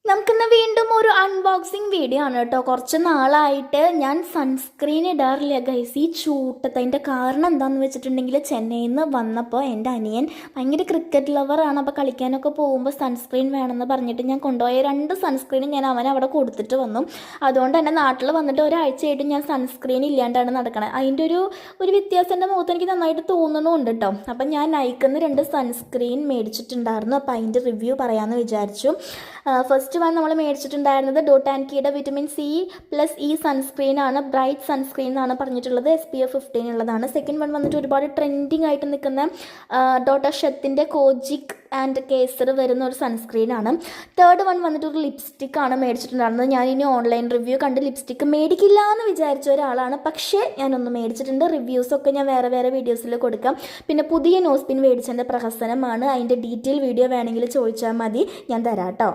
നമുക്കിന്ന് വീണ്ടും ഒരു അൺബോക്സിങ് വീഡിയോ ആണ് കേട്ടോ. കുറച്ച് നാളായിട്ട് ഞാൻ സൺസ്ക്രീൻ ഇടാറില്ല ഗൈസ്. ഈ ചൂട്ടത്തതിൻ്റെ കാരണം എന്താണെന്ന് വെച്ചിട്ടുണ്ടെങ്കിൽ, ചെന്നൈയിൽ നിന്ന് വന്നപ്പോൾ എൻ്റെ അനിയൻ ഭയങ്കര ക്രിക്കറ്റ് ലവറാണ്. അപ്പോൾ കളിക്കാനൊക്കെ പോകുമ്പോൾ സൺസ്ക്രീൻ വേണമെന്ന് പറഞ്ഞിട്ട് ഞാൻ കൊണ്ടുപോയ 2 സൺസ്ക്രീൻ ഞാൻ അവിടെ കൊടുത്തിട്ട് വന്നു. അതുകൊണ്ട് തന്നെ നാട്ടിൽ വന്നിട്ട് ഒരാഴ്ചയായിട്ട് ഞാൻ സൺസ്ക്രീൻ ഇല്ലാണ്ടാണ് നടക്കണത്. അതിൻ്റെ ഒരു വ്യത്യാസം എൻ്റെ മുഖത്ത് എനിക്ക് നന്നായിട്ട് തോന്നണമുണ്ട് കേട്ടോ. അപ്പം ഞാൻ നൈക്കിന്ന് 2 സൺസ്ക്രീൻ മേടിച്ചിട്ടുണ്ടായിരുന്നു. അപ്പോൾ അതിൻ്റെ റിവ്യൂ പറയാമെന്ന് വിചാരിച്ചു. ഫസ്റ്റ് നമ്മൾ മേടിച്ചിട്ടുണ്ടായിരുന്നത് ഡോട്ട് ആൻഡ് കീയുടെ vitamin C plus E sunscreen ആണ്. ബ്രൈറ്റ് സൺസ്ക്രീൻ എന്നാണ് പറഞ്ഞിട്ടുള്ളത്. SPF 15 ഉള്ളതാണ്. സെക്കൻഡ് വൺ വന്നിട്ട് ഒരുപാട് ട്രെൻഡിങ് ആയിട്ട് നിൽക്കുന്ന ഡോട്ട ഷെത്തിൻ്റെ കോജിക് ആൻഡ് കേസർ വരുന്ന ഒരു സൺസ്ക്രീൻ ആണ്. തേർഡ് വൺ വന്നിട്ട് ഒരു ലിപ്സ്റ്റിക് ആണ് മേടിച്ചിട്ടുണ്ടായിരുന്നത്. ഞാൻ ഇനി ഓൺലൈൻ റിവ്യൂ കണ്ട് ലിപ്സ്റ്റിക്ക് മേടിക്കില്ല എന്ന് വിചാരിച്ച ഒരാളാണ്. പക്ഷേ ഞാനൊന്ന് മേടിച്ചിട്ടുണ്ട്. റിവ്യൂസൊക്കെ ഞാൻ വേറെ വീഡിയോസിൽ കൊടുക്കാം. പിന്നെ പുതിയ നോസ്പിൻ മേടിച്ചതിൻ്റെ പ്രഹസനമാണ്. അതിൻ്റെ ഡീറ്റെയിൽ വീഡിയോ വേണമെങ്കിൽ ചോദിച്ചാൽ മതി, ഞാൻ തരാം കേട്ടോ.